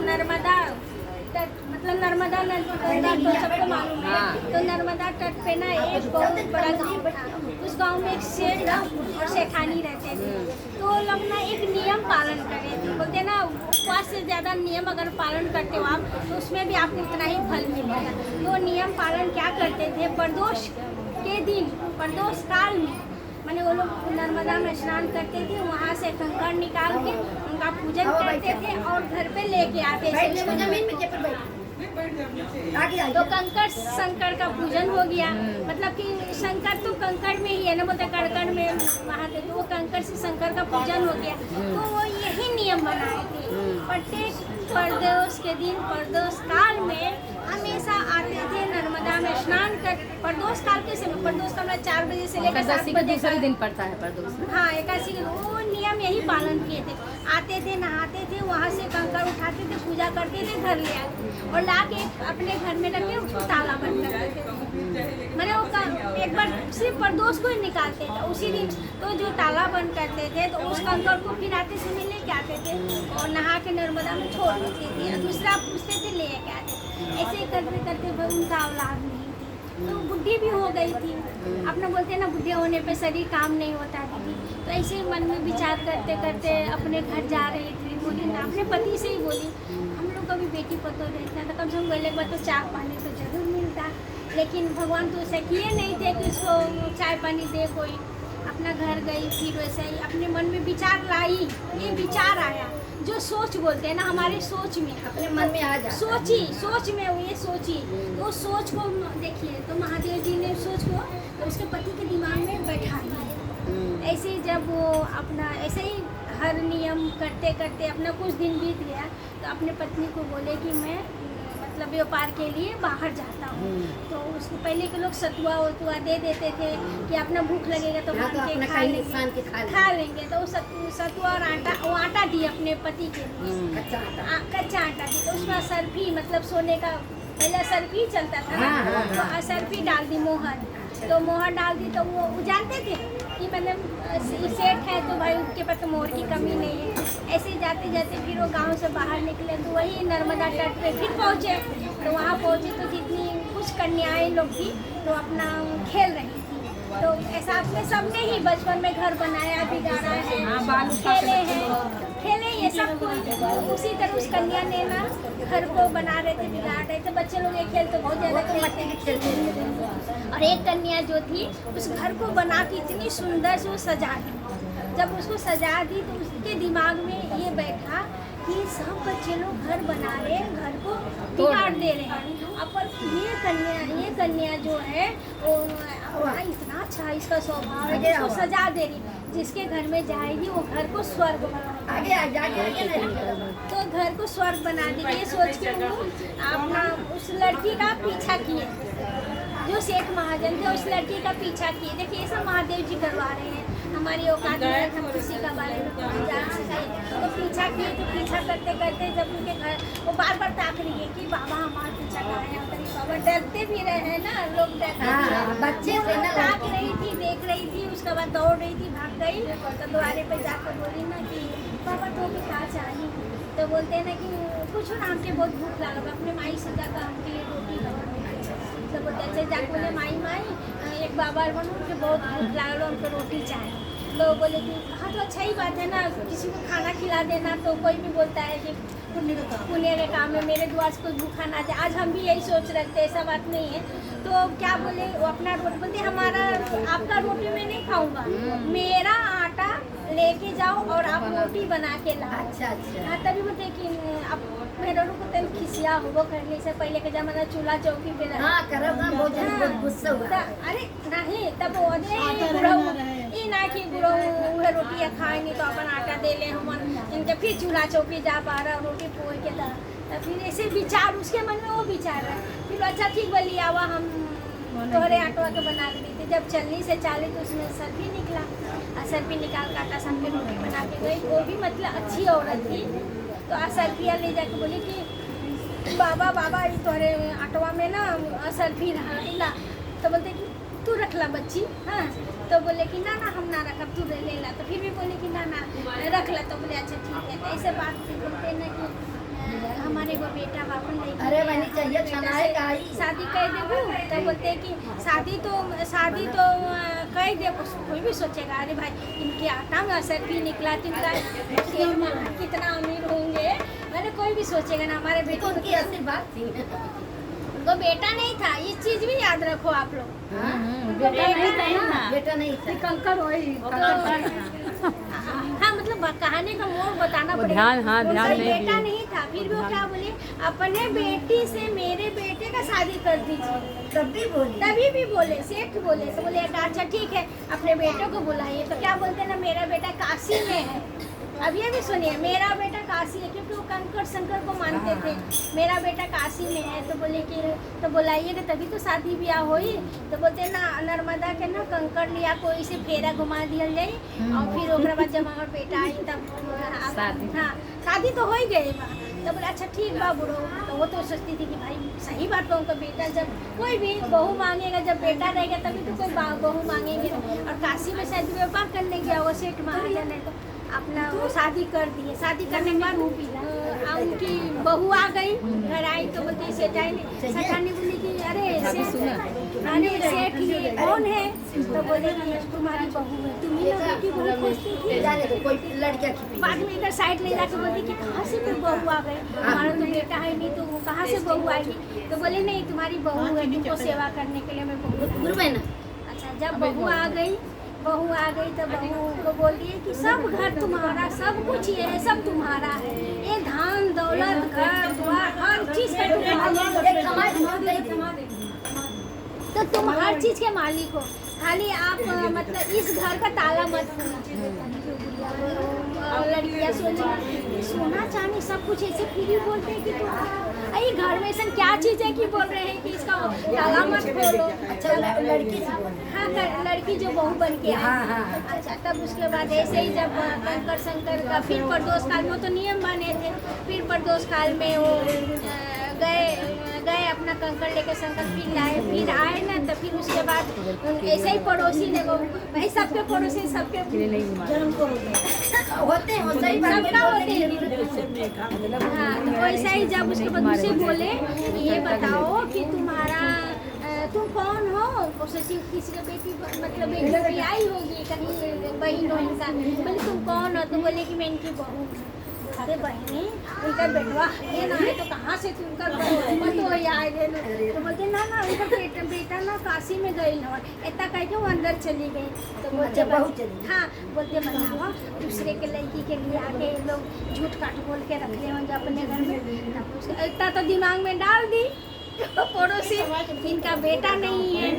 नर्मदा तट, मतलब नर्मदा नदी तो सबको मालूम है। तो नर्मदा तट पे ना एक बहुत बड़ा गांव था। उस गांव में एक सेठ था और सेठानी रहते थे। तो वो लोग ना एक नियम पालन करे थे। बोलते ना उपवास से ज़्यादा नियम अगर पालन करते हो आप तो उसमें भी आपको उतना ही फल मिलेगा। तो नियम पालन क्या करते थे, प्रदोष के दिन, प्रदोष काल में मैंने वो लोग नर्मदा में स्नान करते थे। वहाँ से कंकड़ निकाल के उनका पूजन करते थे और घर पे लेके आते थे। तो कंकड़ शंकर का पूजन हो गया। मतलब कि शंकर तो कंकड़ में ही है ना, बोलते कड़कड़ में वहाँ थे, तो वो कंकड़ से शंकर का पूजन हो गया। तो वो यही नियम बनाए थे। प्रत्येक प्रदोष के दिन, प्रदोष काल में हमेशा आते थे नर्मदा में स्नान कर। प्रदोष काल के समय, प्रदोष काल में 4 बजे से लेकर 7 बजे दूसरे दिन पड़ता है प्रदोष। हाँ, एकादशी के वो नियम यही पालन किए थे। आते थे, नहाते थे, वहाँ से कंकड़ उठाते थे, पूजा करते थे, घर ले आते और ला के अपने घर में रख के उसको ताला बंद कर देते थे। मैंने वो एक बार सिर्फ प्रदोष को ही निकालते थे उसी दिन। तो जो ताला बंद करते थे तो उस कंकड़ को फिर आते समय लेके आते थे और नहा के नर्मदा में छोड़ देते थे। दूसरा पूछते थे, लेके आते थे। ऐसे करते करते उनका औलाद नहीं थी, तो बुढ़ी भी हो गई थी। अपना बोलते हैं ना, बुढ़े होने पे शरीर काम नहीं होता दीदी। तो ऐसे ही मन में विचार करते करते अपने घर जा रही थी। बोली ना, अपने पति से ही बोली, हम लोग कभी बेटी पतो रहते हैं तो कम से कम बोले तो चाय पानी तो जरूर मिलता। लेकिन भगवान तो ऐसा किए नहीं थे कि उसको चाय पानी दे कोई। अपना घर गई, फिर वैसे ही अपने मन में विचार लाई। ये विचार आया जो सोच बोलते हैं ना, हमारे सोच में, अपने मन में आ जाए, सोच में वो ये सोची। तो सोच को देखिए, तो महादेव जी ने सोच को तो उसके पति के दिमाग में बैठा दिया। ऐसे ही जब वो अपना ऐसे ही हर नियम करते करते अपना कुछ दिन बीत गया तो अपने पत्नी को बोले कि मैं मतलब व्यापार के लिए बाहर जाता हूँ। तो उसको पहले के लोग सतुआ वतुआ दे देते थे कि अपना भूख लगेगा तो खा लेंगे। तो सतुआ और आटा, वो आटा दिए अपने पति के लिए, कच्चा आटा दी। तो उसमें सरफी, मतलब सोने का पहले सरफी चलता था ना, तो सरफी डाल दी, मोहर। तो मोहर डाल दी तो वो जानते थे कि मतलब सेठ है तो भाई उनके पास तो मोहर की कमी नहीं है। ऐसे ही जाते जाते फिर वो गांव से बाहर निकले तो वही नर्मदा तट पे फिर पहुँचे। तो वहाँ पहुँचे तो जितनी कुछ कन्याएं लोग थी तो अपना खेल रही थी। तो ऐसा अपने सबने ही बचपन में घर बनाया, बिगाड़ा है, खेले ये सब कुछ। उसी तरह उस कन्या ने ना घर को बना रहे थे, बिगाड़ रहे थे। बच्चे लोग ये खेल तो बहुत ज़्यादा खेलते थे। और एक कन्या जो थी उस घर को बना के इतनी सुंदर से वो सजा दी। जब उसको सजा दी तो उसके दिमाग में ये बैठा कि सब बच्चे लोग घर बना रहे हैं, घर को बिगाड़ दे रहे हैं। अब पर ये कन्या जो है वो इतना अच्छा इसका स्वभाव है, इसको सजा दे रही। जिसके घर में जाएगी वो घर को स्वर्ग बना तो घर को स्वर्ग बना देगी। ये सोच के वो अपना उस लड़की का पीछा किए, जो सेठ महाजन थे उस लड़की का पीछा किए। देखिए ये सब महादेव जी करवा रहे हैं, हमारी औकात में हम किसी का बारे में जान सके। तो पीछा किए, तो पीछा करते करते जब उनके घर वो बार बार ताक रही है कि बाबा हमारा पीछा कर रहे हैं। बाबा डरते भी रहे हैं ना, लोग डरते बच्चे से ना, ताक रही थी, देख रही थी। उसके बाद दौड़ रही थी, भाग गई। तो द्वारे पर जाकर बोली ना कि बाबा तो भी खा चाहिए। तो बोलते हैं ना कि कुछ ना, हमके बहुत भूख लगा, अपने माई से जाकर हमके लिए रोटी लगा। तो बोलते अच्छे जाकर बोले माई एक बाबा बनो, उनके बहुत भूख लगा, उनको रोटी चाहिए। तो बोले कि हाँ तो अच्छा ही बात है ना, किसी को खाना खिला देना। तो कोई भी बोलता है कि पुण्य का काम है, मेरे द्वार से कोई भूखा ना जाए। आज हम भी यही सोच रखते, ऐसा बात नहीं है। तो क्या बोले, वो अपना रोटी बोलते हमारा आपका रोटी मैं नहीं खाऊंगा, मेरा आटा लेके जाओ और आप रोटी बना के लाओ। अच्छा। हाँ, तभी बोलते कि अब मेरे को तेल खिसिया हो करने से पहले के जमाना चूल्हा चौकी पे रहा। अरे नहीं, तब वो ना कि बुढ़ऊ रोटी खाए नहीं तो अपन आटा दे ले हम इनके, फिर चूल्हा चौकी जा पा रहा रोटी पोड़ के दा। तो फिर ऐसे विचार उसके मन में वो विचार है। फिर अच्छा ठीक बोली आवा हम तोहरे आटवा के बना के देते। जब चलनी से चाले तो उसमें सरफी निकला और सरफी निकाल के आटा सान के रोटी बना के गई। वो भी मतलब अच्छी औरत थी। तो सरफिया ले जाके बोली कि बाबा ये तोहरे आटवा में ना सरफी रहा। तो बोलते कि तू रख ला बच्ची। हाँ, तो बोले कि ना हम ना रख, तू ले ला। तो फिर भी बोले कि ना रख ला। तो बोले अच्छा ठीक है। तो ऐसे बात बोलते ना कि हमारे चाहिए शादी कह देबू तो बोलते हैं कि शादी तो कह दे, कोई भी सोचेगा अरे भाई इनके आटा में असर भी निकला तो इनका कितना अमीर होंगे, मैंने कोई भी सोचेगा ना हमारे बेटे उनकी आशीर्वाद थी। उनको बेटा नहीं था, ये चीज भी याद रखो आप लोग। बेटा नहीं था, कंकर वही हाँ मतलब कहानी का मोड़ बताना पड़ेगा। ध्यान उनका नहीं बेटा दिए। नहीं था, फिर भी वो क्या बोले अपने बेटी से मेरे बेटे का शादी कर दीजिए। तभी भी बोले सेठ बोले तो बोले अच्छा ठीक है अपने बेटों को बुलाइए। तो क्या बोलते ना मेरा बेटा काशी में है। अब ये भी सुनिए मेरा बेटा काशी है, क्योंकि वो कंकर शंकर को मानते थे। मेरा बेटा काशी में है तो बोले कि तो बुलाइएगा तभी तो शादी ब्याह होई। तो बोलते ना नर्मदा के ना कंकर लिया कोई से फेरा घुमा दिया जाए और फिर ओकरा बाद जब हमारा बेटा आई तब हाँ शादी तो हो ही गई बा। तो बोले अच्छा ठीक बा बुढ़ो। तो वो तो सोचती थी कि भाई सही बात कहूँ, बेटा जब कोई भी बहू मांगेगा, जब बेटा रहेगा तभी तो कोई बहू मांगेंगे। और काशी में शायद व्यापार करने गया वो सेठ महाजन है, तो अपना वो शादी कर दिए। शादी करने के बाद उनकी बहू आ गई, घर आई तो बोलती सेठानी बोली कि अरे सेठ ये कौन है? तो बोले कि तुम्हारी बहू है। तुम्ही लोग की बहू खोजती थी, कोई लड़कियाँ बाद में इधर साइड ले जाके बोलती कि कहाँ से कोई बहू आ गई, हमारा तो बेटा है नहीं तो वो कहाँ से बहू आएगी? तो बोले नहीं तुम्हारी बहू है, तुमको सेवा करने के लिए मैं बहू। अच्छा जब बहू आ गई तो बहू को बोल दिए कि सब घर तुम्हारा, सब कुछ ये है, सब तुम्हारा है, ये धन दौलत घर द्वार हर चीज का तो तुम हर चीज के मालिक हो, खाली आप मतलब इस घर का ताला मत खोलना। लड़कियाँ सोना चांदी सब कुछ ऐसे फ्री बोलते हैं कि अरे घर में ऐसा क्या चीज है कि बोल रहे हैं कि इसका ताला मत खोलो। अच्छा लड़की हाँ लड़की जो बहू बन के आई। अच्छा तब उसके बाद ऐसे ही जब कंकर शंकर का फिर प्रदोष काल में तो नियम बने थे, फिर प्रदोष काल में वो गए अपना कंकर लेके शंकर फिर आए ना। तो फिर उसके बाद ऐसे ही पड़ोसी ने वो भाई सबके पड़ोसी सबके जन्म को होते हैं सबका होते हैं। हाँ तो वैसा ही जब उसके बाद उसे बोले ये बताओ कि तुम कौन हो? किसी का बेटी मतलब बेटी आई होगी कहीं बहन हो इनका, बोले तुम कौन हो? तो बोले कि मैं इनकी बहू हूँ। अरे बहनी उनका बेटवा है ना है तो कहाँ से तुमका तो आए गए? तो बोलते ना उनका बेटा ना काशी में गई ना इतना कह के वो अंदर चली गई। तो बोलते हाँ बोलते बताओ दूसरे के लड़की के लिए आके लोग झूठ काट बोल के रख ले होंगे अपने घर में। इतना तो दिमाग में डाल दी पड़ोसी इनका बेटा नहीं है,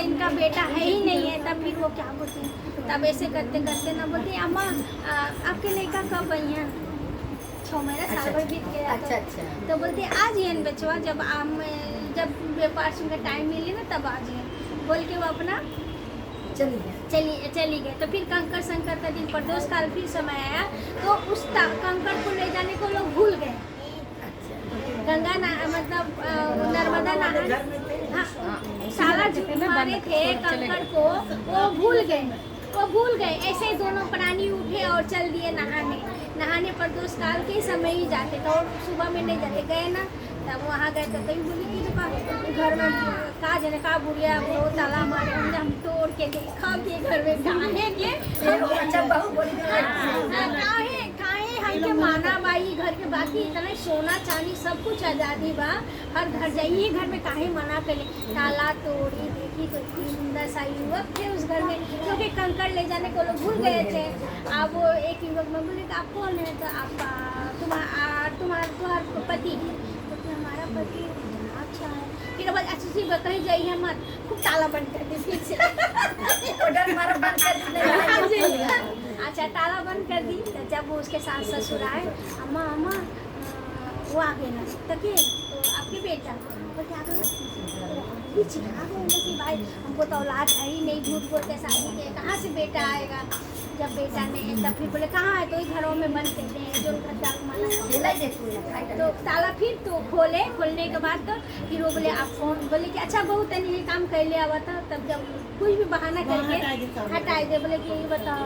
इनका बेटा है ही नहीं है। तब फिर वो क्या बोलते हैं, तब ऐसे करते करते ना बोलते अम्मा आपके लड़का कब आई हैं? 6 महीना साल भर बीत गया। अच्छा तो बोलते आज ही बचवा जब व्यापार सुन टाइम मिले ना तब आज ही बोल के वो अपना चली गए। तो फिर कंकर शंकर का दिन प्रदोष काल फिर समय आया तो उस कंकर को ले जाने को लोग भूल गए। गंगा मतलब नर्मदा नहाने हाँ साला जो मारे थे कंकर को वो भूल गए। ऐसे ही दोनों प्राणी उठे और चल दिए नहाने प्रदोष काल के समय ही जाते थे और सुबह में नहीं जाते। गए ना तब वहाँ गए तो कहीं बोली कि घर में का जने का बुढ़िया वो ताला मारे हम तोड़ के देखा के घर में काहे हमके माना बाई घर के बाकी इतना सोना चांदी सब कुछ आज़ादी बा, हर घर जाइए घर में काहे मना करे? ताला तोड़ी देखी तो इतनी सुंदर सा युवक थे उस घर में, क्योंकि कंकर ले जाने को लोग भूल गए थे। अब वो एक युवक में बोले कि आप कौन है? तो आप तुम्हारा पति? तो हमारा पति अच्छा है। फिर अब अच्छी सी कहीं जाइए मत, खूब ताला बंद कर दी फिर से अच्छा ताला बंद कर दी। तो जब वो उसके सास ससुर आए अम्मा वो आ गए ना तक तो आपके बेटा तो क्या चिढ़ा गए कि भाई हमको तो औलाद है ही नहीं, झूठ बोल के शादी के कहाँ से बेटा आएगा? जब बेटा ने तब फिर बोले कहाँ है? तो ही घरों में बंद करते हैं जो घर डाक माना। तो ताला फिर तो खोलने के बाद तो फिर वो बोले आप कौन? बोले कि अच्छा बहुत है ये काम कर लिया हुआ था। तब जब कुछ भी बहाना करके हटाए दे बोले कि ये बताओ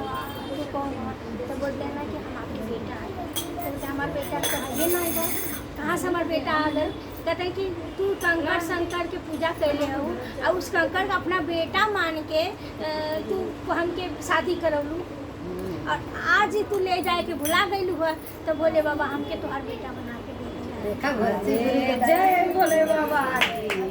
ये कौन हो? तो बोलते हैं ना कि हम आपके बेटा आए। तो हमारा बेटा तो है ना इधर, कहाँ से हमारा बेटा आ गए? कहते हैं कि तू कंकड़ शंकर के पूजा कैले हो और उस कंकड़ का अपना बेटा मान के तू हमके शादी करवलू और आज तू ले जाए के भुला गई हुआ। तो बोले बाबा हमके तोहर बेटा बना के दे देना। देखा घर से जय भोले बाबा की